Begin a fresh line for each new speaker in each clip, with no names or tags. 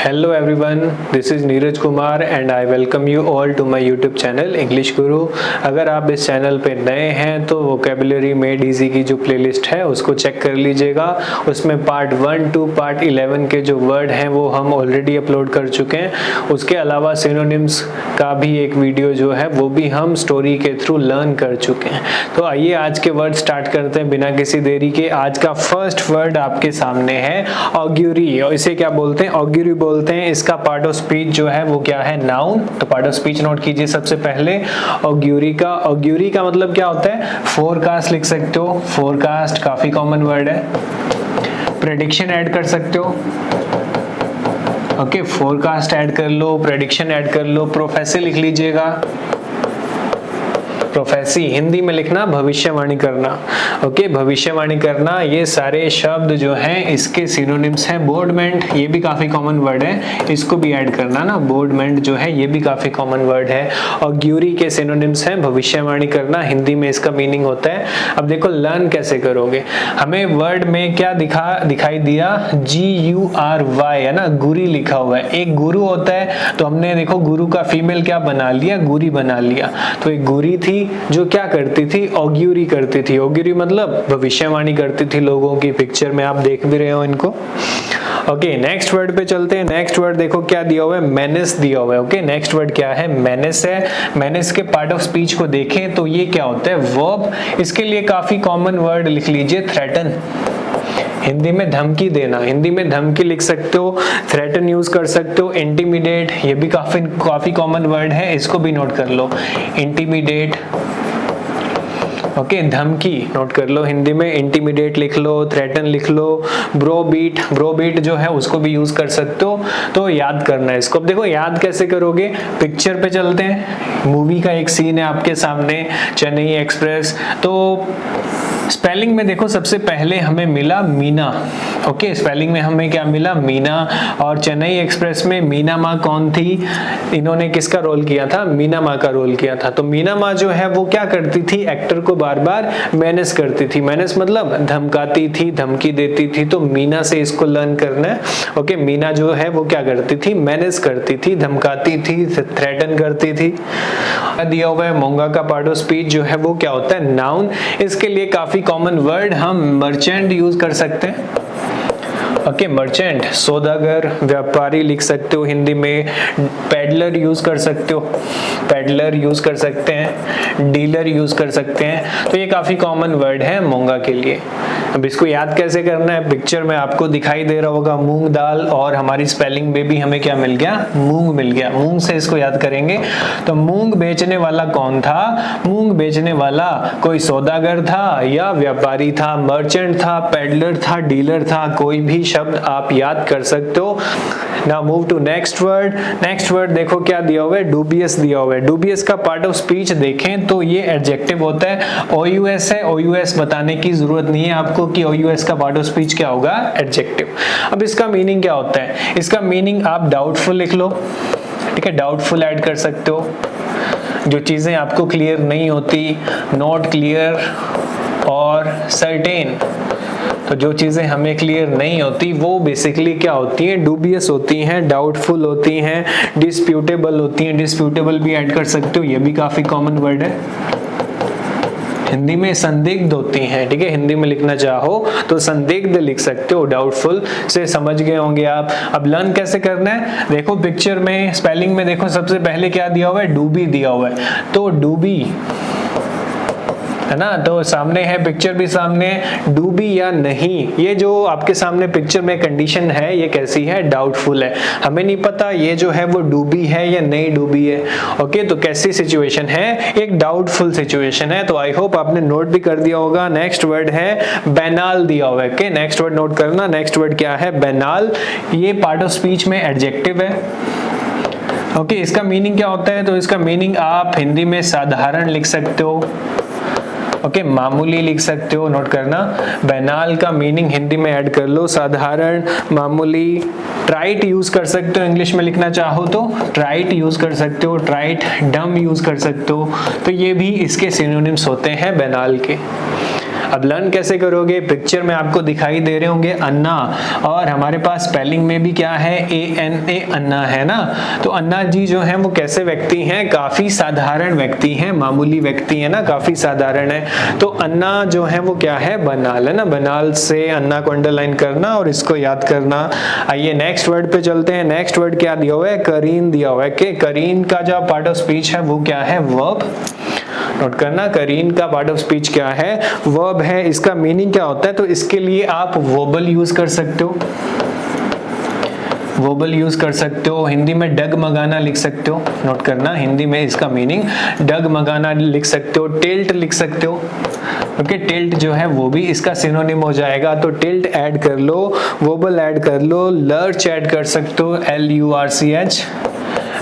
Hello everyone, this is Neeraj Kumar and I welcome you all to my YouTube channel English Guru. अगर आप इस channel पे नए हैं तो वोकेबुलरी मेड इजी की जो प्लेलिस्ट है उसको चेक कर लीजिएगा। उसमें पार्ट 1 टू पार्ट 11 के जो वर्ड हैं वो हम ऑलरेडी अपलोड कर चुके हैं। उसके अलावा सिनोनिम्स का भी एक वीडियो जो है वो भी हम स्टोरी के थ्रू लर्न कर चुके हैं। तो आइए आज के वर्ड स्टार्ट करते हैं बिना किसी देरी के। आज का फर्स्ट वर्ड आपके सामने है ऑग्यूरी, और इसे क्या बोलते हैं? ऑग्यूरी बोलते हैं। इसका पार्ट ऑफ स्पीच जो है वो क्या है? नाउन। तो पार्ट ऑफ स्पीच नोट कीजिए सबसे पहले ऑग्यूरी का। ऑग्यूरी का मतलब क्या होता है? फोरकास्ट लिख सकते हो, फोरकास्ट काफी कॉमन वर्ड है। प्रेडिक्शन ऐड कर सकते हो, ओके, फोरकास्ट ऐड कर लो, प्रेडिक्शन ऐड कर लो। प्रोफेसी लिख लीजिएगा, प्रोफेसी हिंदी में लिखना भविष्यवाणी करना, ओके, भविष्यवाणी करना। ये सारे शब्द जो हैं इसके सिनोनिम्स हैं। बोर्डमेंट, ये भी काफी कॉमन वर्ड है, इसको भी ऐड करना ना। बोर्डमेंट जो है ये भी काफी कॉमन वर्ड है। ऑग्यूरी के सिनोनिम्स हैं भविष्यवाणी करना, हिंदी में इसका मीनिंग होता है। अब देखो लर्न कैसे करोगे। हमें वर्ड में क्या दिखाई दिया? GURY है ना, गुरी लिखा हुआ है। एक गुरु होता है, तो हमने देखो गुरु का फीमेल क्या बना लिया? गुरी बना लिया। तो एक गुरी थी जो क्या करती थी? ऑग्यूरी करती थी। ऑग्यूरी मतलब भविष्यवाणी करती थी लोगों की। पिक्चर में आप देख भी रहे हो इनको। ओके, नेक्स्ट वर्ड पे चलते हैं। नेक्स्ट वर्ड देखो क्या दिया हुआ है? मेनेस दिया हुआ है। ओके, नेक्स्ट वर्ड क्या है? मेनेस है। मेनेस के पार्ट ऑफ स्पीच को देखें तो ये क्या होता है? वर्ब। इसके लिए काफी कॉमन वर्ड लिख लीजिए, थ्रेटन। हिंदी में धमकी देना, हिंदी में धमकी लिख सकते हो, थ्रेटन यूज कर सकते हो। इंटिमिडेट, ये भी काफी कॉमन वर्ड है, इसको भी नोट कर लो, इंटिमिडेट। ओके, धमकी नोट कर लो, हिंदी में इंटिमिडेट लिख लो, थ्रेटन लिख लो। ब्रोबीट, ब्रोबीट जो है उसको भी यूज कर सकते हो। तो याद करना है इसको। अब देखो याद कैसे करोगे? पिक्चर पे चलते हैं। मूवी का एक सीन है आपके सामने, चेन्नई एक्सप्रेस। तो स्पेलिंग में देखो सबसे पहले हमें मिला मीना। ओके, स्पेलिंग में हमें क्या मिला? मीना। और चेन्नई एक्सप्रेस में मीना माँ कौन थी? इन्होंने किसका रोल किया था? मीना माँ का रोल किया था। तो मीना माँ जो है वो क्या करती थी? एक्टर को बार बार मैनेज करती थी। मैनेज मतलब धमकाती थी, धमकी देती थी। तो मीना से इसको लर्न करना है। ओके, मीना जो है वो क्या करती थी? मैनेज करती थी, धमकाती थी, थ्रेटन करती थी। दिया हुआ है मोंगा का पार्ट ऑफ स्पीच जो है वो क्या होता है? नाउन। इसके लिए काफी कॉमन वर्ड हम मर्चेंट यूज कर सकते हैं। ओके, मर्चेंट, सौदागर, व्यापारी लिख सकते हो हिंदी में। पेडलर यूज कर सकते हो, पेडलर यूज कर सकते हैं, डीलर यूज कर सकते हैं। तो ये काफी कॉमन वर्ड है मोंगा के लिए। अब इसको याद कैसे करना है? पिक्चर में आपको दिखाई दे रहा होगा मूंग दाल, और हमारी स्पेलिंग में भी हमें क्या मिल गया? मूंग मिल गया। मूंग से इसको याद करेंगे। तो मूंग बेचने वाला कौन था? मूंग बेचने वाला कोई सौदागर था या व्यापारी था, मर्चेंट था, पेडलर था, डीलर था। कोई भी शब्द आप याद कर सकते हो। Now move to next word. Next word देखो क्या दिया हुआ है? डूबियस दिया हुआ है। डूबियस का पार्ट ऑफ स्पीच देखें तो ये एडजेक्टिव होता है। OUS है, OUS बताने की जरूरत नहीं है आपको कि OUS का पार्ट ऑफ स्पीच क्या होगा? एडजेक्टिव। अब इसका मीनिंग क्या होता है? इसका मीनिंग आप डाउटफुल लिख लो, ठीक है, डाउटफुल ऐड कर सकते हो। जो चीजें आपको क्लियर नहीं होती, नॉट क्लियर और सर्टेन। तो जो चीजें हमें क्लियर नहीं होती वो बेसिकली क्या होती हैं? डूबियस होती हैं, डाउटफुल होती हैं, डिस्प्यूटेबल होती हैं। डिस्प्यूटेबल भी ऐड कर सकते हो, ये भी काफी कॉमन वर्ड है। हिंदी में संदिग्ध होती हैं, ठीक है, हिंदी में लिखना चाहो तो संदिग्ध लिख सकते हो, डाउटफुल से समझ गए होंगे आप। अब लर्न कैसे करना है? देखो पिक्चर में, स्पेलिंग में देखो सबसे पहले क्या दिया हुआ है? डूबी दिया हुआ है। तो डूबी है ना, तो सामने है, पिक्चर भी सामने, डूबी या नहीं। ये जो आपके सामने पिक्चर में कंडीशन है ये कैसी है? डाउटफुल है। हमें नहीं पता ये जो है वो डूबी है या नहीं डूबी है। ओके, तो कैसी सिचुएशन है? एक डाउटफुल सिचुएशन है। तो आई होप आपने नोट भी कर दिया होगा। नेक्स्ट वर्ड है बैनाल दिया हुआ है। ओके, नेक्स्ट वर्ड नोट करना। नेक्स्ट वर्ड क्या है? बैनाल। ये पार्ट ऑफ स्पीच में एडजेक्टिव है। ओके, इसका मीनिंग क्या होता है? तो इसका मीनिंग आप हिंदी में साधारण लिख सकते हो, ओके, मामूली लिख सकते हो, नोट करना। बैनाल का मीनिंग हिंदी में ऐड कर लो, साधारण, मामूली। ट्राइट यूज कर सकते हो, इंग्लिश में लिखना चाहो तो ट्राइट यूज कर सकते हो, ट्राइट, डम यूज कर सकते हो। तो ये भी इसके सिनोनिम्स होते हैं बैनाल के। अब लर्न कैसे करोगे, पिक्चर में आपको दिखाई दे रहे होंगे अन्ना, और हमारे पास स्पेलिंग में भी क्या है, ANA, अन्ना है ना। तो अन्ना जी जो है वो कैसे व्यक्ति हैं, काफी साधारण व्यक्ति हैं, मामूली व्यक्ति है ना, काफी साधारण है। तो अन्ना जो है वो क्या है, बनाल है ना, बनाल से अन्ना को अंडरलाइन करना और इसको याद करना। आइए नेक्स्ट वर्ड पे चलते हैं। नेक्स्ट वर्ड क्या दिया हुआ है, करीन दिया हुआ है। कि करीन का जो पार्ट ऑफ स्पीच है वो क्या है, वर्ब। नोट करना, करीन का पार्ट ऑफ स्पीच क्या है, वर्ब है। इसका मीनिंग क्या होता है, तो इसके लिए आप वोबल यूज कर सकते हो, वोबल यूज कर सकते हो। हिंदी में डगमगाना लिख सकते हो, नोट करना, हिंदी में इसका मीनिंग डगमगाना लिख सकते हो। टिल्ट लिख सकते हो, ओके, टिल्ट जो है वो भी इसका सिनोनिम हो जाएगा। तो टिल्ट ऐड कर लो, वोबल ऐड कर लो, लर्च ऐड कर सकते हो, LURCH,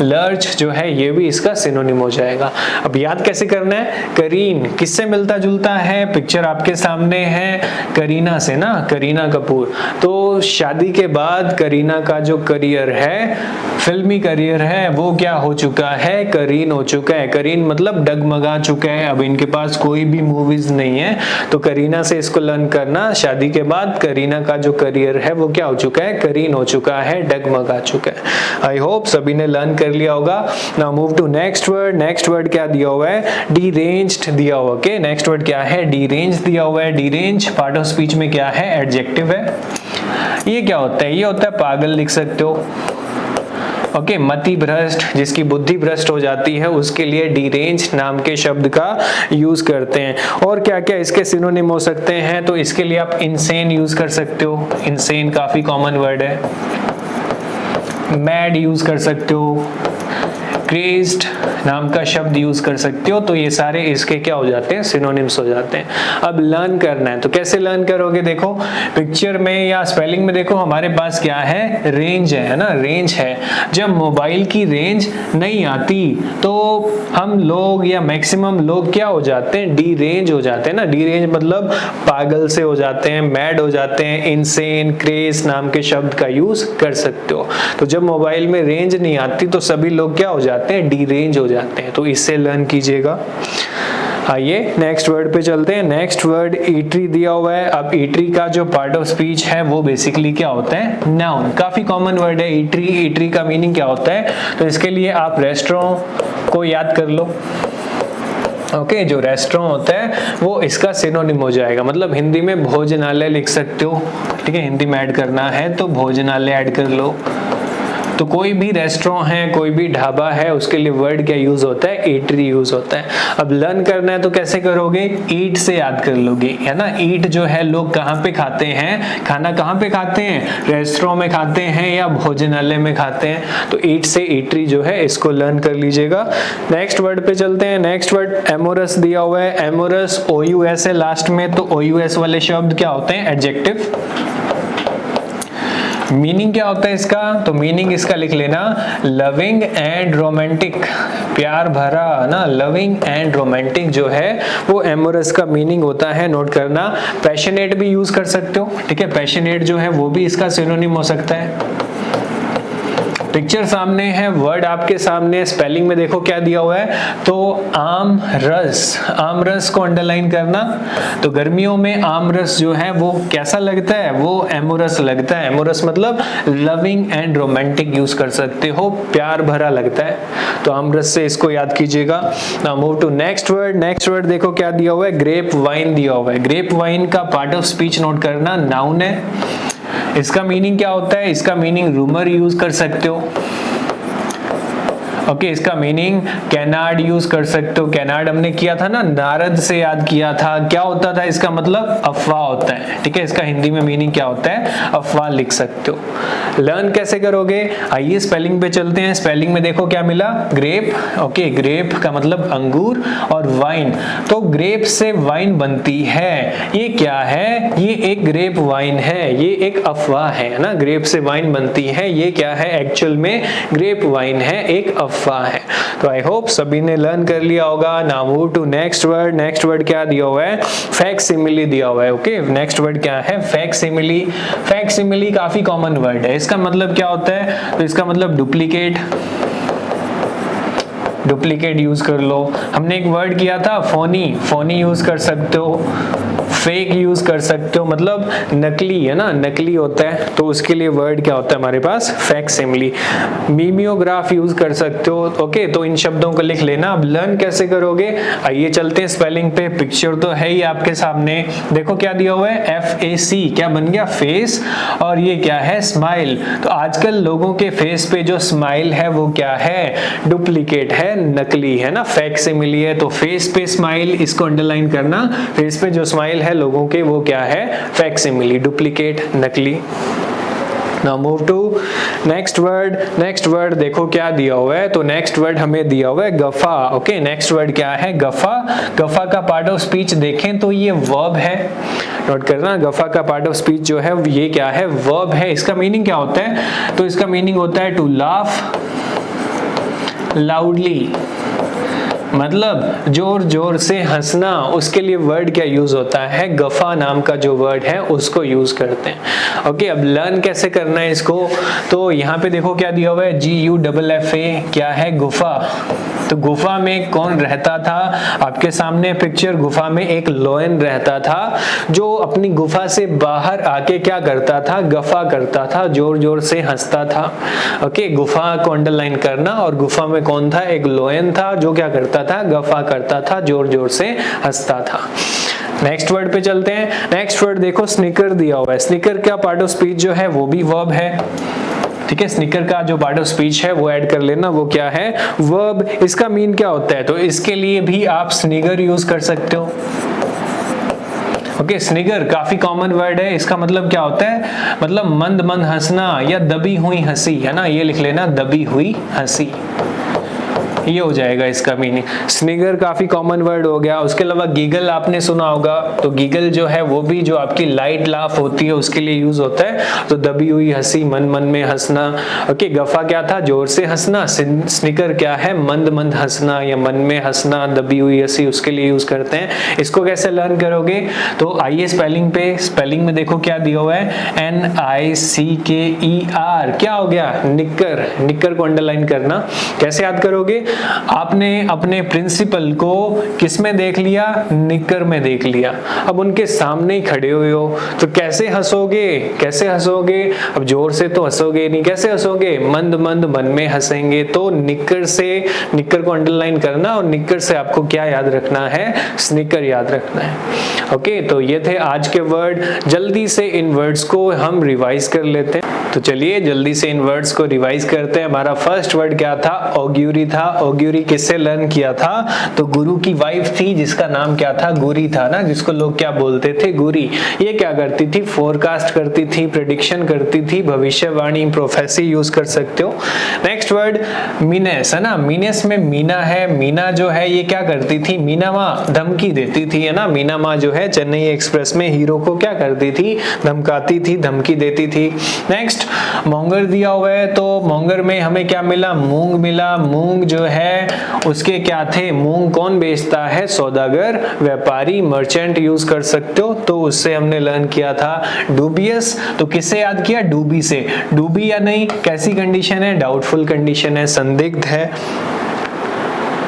लर्च जो है ये भी इसका सिनोनिम हो जाएगा। अब याद कैसे करना है, करीन किससे मिलता जुलता है, पिक्चर आपके सामने है, करीना से ना, करीना कपूर। तो शादी के बाद करीना का जो करियर है, फिल्मी करियर है, वो क्या हो चुका है, करीन हो चुका है। करीन मतलब डगमगा चुका है, अब इनके पास कोई भी मूवीज नहीं है। तो करीना से इसको लर्न करना, शादी के बाद करीना का जो करियर है वो क्या हो चुका है, करीन हो चुका है, डगमगा चुका है। आई होप सभी ने लर्न कर लिया होगा। Now move to next word. Next word क्या दिया हुआ है, डीरेंज्ड दिया हुआ। ओके, नेक्स्ट वर्ड क्या है, डीरेंज दिया हुआ है। डीरेंज पार्ट ऑफ स्पीच में क्या है, एडजेक्टिव है। ये क्या होता है, ये होता है पागल, लिख सकते हो। ओके, मति भ्रष्ट, जिसकी बुद्धि भ्रष्ट हो जाती है, उसके लिए डीरेंज नाम के शब्द का यूज करते हैं। और क्या क्या इसके सिनोनिम हो सकते हैं, तो इसके लिए आप इंसेन यूज कर सकते हो, इंसेन काफी कॉमन वर्ड है। मैड यूज कर सकते हो, क्रेज्ड नाम का शब्द यूज कर सकते हो। तो ये सारे इसके क्या हो जाते हैं, सिनोनिम्स हो जाते हैं। अब लर्न करना है, तो कैसे लर्न करोगे, देखो पिक्चर में या स्पेलिंग में देखो हमारे पास क्या है, रेंज है ना, रेंज है। जब मोबाइल की रेंज नहीं आती तो हम लोग या मैक्सिमम लोग क्या हो जाते हैं, डी रेंज हो जाते हैं ना। डी रेंज मतलब पागल से हो जाते हैं, मैड हो जाते हैं। इंसेन, क्रेज नाम के शब्द का यूज कर सकते हो। तो जब मोबाइल में रेंज नहीं आती तो सभी लोग क्या हो जाते हैं, डी रेंज हो जाते हैं। तो इससे लर्न कीजिएगा। आइए नेक्स्ट वर्ड पे चलते हैं। नेक्स्ट वर्ड ईटरी दिया हुआ है। अब ईटरी का जो पार्ट ऑफ स्पीच है वो बेसिकली क्या होता है, नाउन। काफी कॉमन वर्ड है ईटरी। ईटरी का मीनिंग क्या होता है, तो इसके लिए आप रेस्टोरेंट को याद कर लो। ओके, जो रेस्टोरेंट होता है वो इसका सिनोनिम हो जाएगा, मतलब हिंदी में भोजनालय लिख सकते हो। ठीक है, हिंदी में ऐड करना है तो भोजनालय ऐड कर लो। तो कोई भी रेस्टोरेंट है, कोई भी ढाबा है, उसके लिए वर्ड क्या यूज होता है, ईटरी यूज होता है। अब लर्न करना है तो कैसे करोगे, ईट से याद कर लोगे, है ना। ईट जो है लोग कहाँ पे खाते हैं, खाना कहाँ पे खाते हैं, रेस्टोरेंट में खाते हैं या भोजनालय में खाते हैं। तो ईट से ईटरी जो है इसको लर्न कर लीजिएगा। नेक्स्ट वर्ड पे चलते हैं। नेक्स्ट वर्ड एमोरस दिया हुआ है। एमोरस OUS है लास्ट में, तो OUS वाले शब्द क्या होते हैं, एडजेक्टिव। मीनिंग क्या होता है इसका, तो मीनिंग इसका लिख लेना, लविंग एंड रोमांटिक, प्यार भरा ना, लविंग एंड रोमांटिक जो है वो एमोरस का मीनिंग होता है। नोट करना, पैशनेट भी यूज कर सकते हो। ठीक है, पैशनेट जो है वो भी इसका सिनोनिम हो सकता है। पिक्चर सामने है, वर्ड आपके सामने, स्पेलिंग में देखो क्या दिया हुआ है, तो आम रस, आम रस को अंडरलाइन करना। तो गर्मियों में आम रस जो है वो कैसा लगता है, वो एमोरस लगता है। एमोरस मतलब लविंग एंड रोमांटिक यूज कर सकते हो, प्यार भरा लगता है। तो आम रस से इसको याद कीजिएगा। Now move to next word. Next word देखो क्या दिया हुआ है, ग्रेप वाइन दिया हुआ है। ग्रेप वाइन का पार्ट ऑफ स्पीच नोट करना, नाउन है। इसका मीनिंग क्या होता है, इसका मीनिंग रूमर यूज कर सकते हो। ओके, इसका मीनिंग कैनार्ड यूज कर सकते हो। कैनार्ड हमने किया था ना, नारद से याद किया था। क्या होता था इसका मतलब, अफवाह होता है। ठीक है, इसका हिंदी में मीनिंग क्या होता है, अफवाह लिख सकते हो। लर्न कैसे करोगे, आइए स्पेलिंग पे चलते हैं। स्पेलिंग में देखो क्या मिला, ग्रेप। ओके, ग्रेप का मतलब अंगूर, और वाइन, तो ग्रेप से वाइन बनती है। ये क्या है, ये एक ग्रेप वाइन है, ये एक अफवाह है ना। ग्रेप से वाइन बनती है, ये क्या है, एक्चुअल में ग्रेप वाइन है, एक अफवाह है। तो आई होप सभी ने लर्न कर लिया होगा। Now move to next word. Next word क्या दिया हुआ है, फैक्सिमिली दिया हुआ है। ओके, नेक्स्ट वर्ड क्या है, फैक्सिमिली। फैक्सिमिली काफी कॉमन वर्ड है। इसका मतलब क्या होता है, तो इसका मतलब डुप्लीकेट, डुप्लीकेट यूज कर लो। हमने एक वर्ड किया था फोनी, फोनी यूज कर सकते हो। फेक यूज कर सकते हो, मतलब नकली है ना, नकली होता है, तो उसके लिए वर्ड क्या होता है हमारे पास, फैक्सिमिली। मिमियोग्राफ यूज कर सकते हो। ओके, तो इन शब्दों को लिख लेना। अब लर्न कैसे करोगे, आइए चलते हैं स्पेलिंग पे। पिक्चर तो है ही आपके सामने, देखो क्या दिया हुआ है, FAC, क्या बन गया, फेस, और ये क्या है, स्माइल। तो आजकल लोगों के फेस पे जो स्माइल है वो क्या है, डुप्लीकेट है, नकली है ना, फैक्सिमिली है। तो फेस पे स्माइल, इसको अंडरलाइन करना, फेस पे जो स्माइल है लोगों के वो क्या है, फैक्सिमिली, डुप्लीकेट, नकली। Now move to next word। Next word देखो क्या दिया हुआ है, तो नेक्स्ट वर्ड हमें दिया हुआ है गफा। ओके, नेक्स्ट वर्ड क्या है, गफा। गफा का पार्ट ऑफ स्पीच देखें तो ये वर्ब है, नोट करना। गफा का पार्ट ऑफ स्पीच जो है ये क्या है, वर्ब है। इसका मीनिंग क्या होता है, तो इसका मीनिंग होता है टू लाफ लाउडली, मतलब जोर जोर से हंसना। उसके लिए वर्ड क्या यूज होता है, गफा नाम का जो वर्ड है उसको यूज करते हैं। ओके, अब लर्न कैसे करना है इसको, तो यहाँ पे देखो क्या दिया हुआ है, GUFFA, क्या है, गुफा। तो गुफा में कौन रहता था, आपके सामने पिक्चर, गुफा में एक लोयन रहता था जो अपनी गुफा से बाहर आके क्या करता था, गफा करता था, जोर जोर से हंसता था। ओके, गुफा को अंडरलाइन करना, और गुफा में कौन था, एक लोयन था जो क्या करता था, गफा करता था, जोर जोर से हंसता था। नेक्स्ट वर्ड पे चलते हैं। नेक्स्ट वर्ड देखो, स्निकर दिया हुआ है। स्निकर का पार्ट ऑफ स्पीच जो है वो भी वर्ब है, ठीक है। स्निकर का जो पार्ट ऑफ स्पीच है वो ऐड कर लेना, वो क्या है, वर्ब। इसका मीन क्या होता है, तो इसके लिए भी आप स्निगर यूज कर सकते हो। ओके, स्निगर काफी कॉमन वर्ड है, इसका मतलब क्या होता है, मतलब मंद मंद हंसना या दबी हुई हंसी, है ना, ये लिख लेना, दबी हुई हंसी, ये हो जाएगा इसका मीनिंग। स्निगर काफी कॉमन वर्ड हो गया। उसके अलावा गीगल आपने सुना होगा, तो गीगल जो है वो भी जो आपकी लाइट लाफ होती है उसके लिए यूज होता है, तो दबी हुई हंसी, मन मन में हंसना। ओके, गफा क्या था, जोर से हंसना, स्निकर क्या है, मंद मंद हंसना या मन में हंसना, दबी हुई हंसी, उसके लिए यूज करते हैं। इसको कैसे लर्न करोगे, तो आइए स्पेलिंग पे। स्पेलिंग में देखो क्या दिया हुआ है, NICKER, क्या हो गया, निक्कर। निक्कर को अंडरलाइन करना। कैसे याद करोगे, आपने अपने प्रिंसिपल को किस में देख लिया, निक्कर में देख लिया। अब उनके सामने ही खड़े हुए हो तो कैसे हंसोगे, कैसे हंसोगे, अब जोर से तो हंसोगे नहीं, कैसे हंसोगे, मंद मंद मन में हंसेंगे। तो निक्कर से, निक्कर को अंडरलाइन करना, और निक्कर से आपको क्या याद रखना है, स्निकर याद रखना है। ओके, तो ये थे आज के वर्ड। जल्दी से इन वर्ड्स को हम रिवाइज कर लेते हैं। तो चलिए जल्दी से इन वर्ड्स को रिवाइज करते हैं। हमारा फर्स्ट वर्ड क्या था, ऑग्यूरी था। ऑग्यूरी किससे लर्न किया था, तो गुरु की वाइफ थी जिसका नाम क्या था, गुरी था ना, जिसको लोग क्या बोलते थे, गुरी। ये क्या करती थी, फोरकास्ट करती थी, प्रेडिक्शन करती थी, भविष्यवाणी, प्रोफेसी यूज कर सकते हो। नेक्स्ट वर्ड मीनेस है ना, मीनेस में मीना है। मीना जो है ये क्या करती थी, मीना माँ धमकी देती थी, है ना। मीना माँ जो है चेन्नई एक्सप्रेस में हीरो को क्या करती थी, धमकाती थी, धमकी देती थी। नेक्स्ट मोंगर दिया हुआ है, तो मोंगर में हमें क्या मिला, मूंग मिला। मूंग जो है उसके क्या थे, मूंग कौन बेचता है, सौदागर, व्यापारी, मर्चेंट यूज कर सकते हो। तो उससे हमने लर्न किया था। डूबियस, तो किससे याद किया, डूबी से। डूबी या नहीं, कैसी कंडीशन है, डाउटफुल कंडीशन है, संदिग्ध है।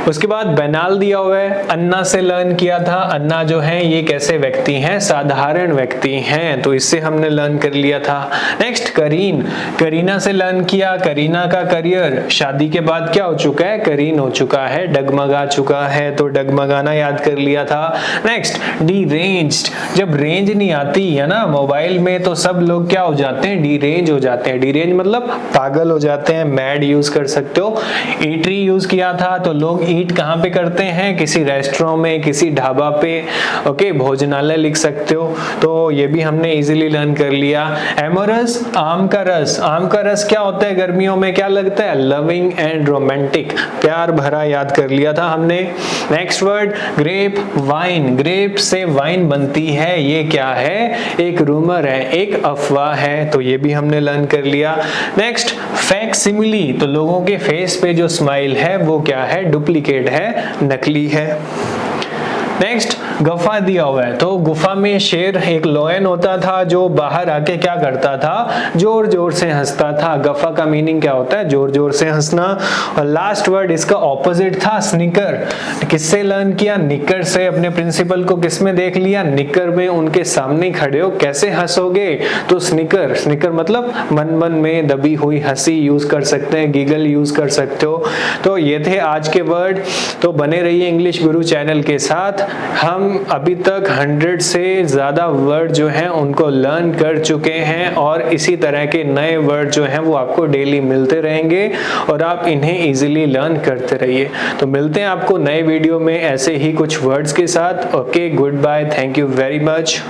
उसके बाद बेनाल दिया हुआ है, अन्ना से लर्न किया था। अन्ना जो है ये कैसे व्यक्ति हैं, साधारण व्यक्ति हैं, तो इससे हमने लर्न कर लिया था। नेक्स्ट करीन, करीना से लर्न किया। करीना का करियर शादी के बाद क्या हो चुका है, करीन हो चुका है, डगमगा चुका है, तो डगमगाना याद कर लिया था। नेक्स्ट डीरेंज्ड, जब रेंज नहीं आती है ना मोबाइल में तो सब लोग क्या हो जाते हैं, डीरेंज हो जाते हैं। डीरेंज मतलब पागल हो जाते हैं, मैड यूज कर सकते हो। ईटरी यूज किया था, तो लोग ईट कहाँ पे करते हैं, किसी रेस्टोरेंट में, किसी ढाबा पे। ओके, भोजनालय लिख सकते हो, तो ये भी हमने इजीली लर्न कर लिया। एमोरस, आम का रस। आम का रस क्या होता है, गर्मियों में क्या लगता है, लविंग एंड रोमांटिक, प्यार भरा, याद कर लिया था हमने। Next word grape wine. Grape से वाइन बनती है, ये क्या है, एक रूमर है, एक अफवाह है, तो ये भी हमने लर्न कर लिया। नेक्स्ट फैक्सिमिली, तो लोगों के फेस पे जो स्माइल है वो क्या है, डुप्लीकेट है, नकली है। नेक्स्ट गफा दिया हुआ है, तो गुफा में शेर एक लोयन होता था जो बाहर आके क्या करता था, जोर जोर से हंसता था। गफा का मीनिंग क्या होता है, जोर जोर से हंसना। और लास्ट वर्ड इसका ऑपोजिट था स्निकर। किससे लर्न किया, निकर से। अपने प्रिंसिपल को किसमें देख लिया, निकर में। उनके सामने खड़े हो कैसे हंसोगे, तो स्निकर। स्निकर मतलब मन मन में दबी हुई हंसी यूज कर सकते हैं, गिगल यूज कर सकते हो। तो ये थे आज के वर्ड। तो बने रहिए इंग्लिश गुरु चैनल के साथ। हम अभी तक 100 से ज्यादा वर्ड जो हैं उनको लर्न कर चुके हैं और इसी तरह के नए वर्ड जो हैं वो आपको डेली मिलते रहेंगे और आप इन्हें इजीली लर्न करते रहिए। तो मिलते हैं आपको नए वीडियो में ऐसे ही कुछ वर्ड्स के साथ। Okay, good bye, thank you very much.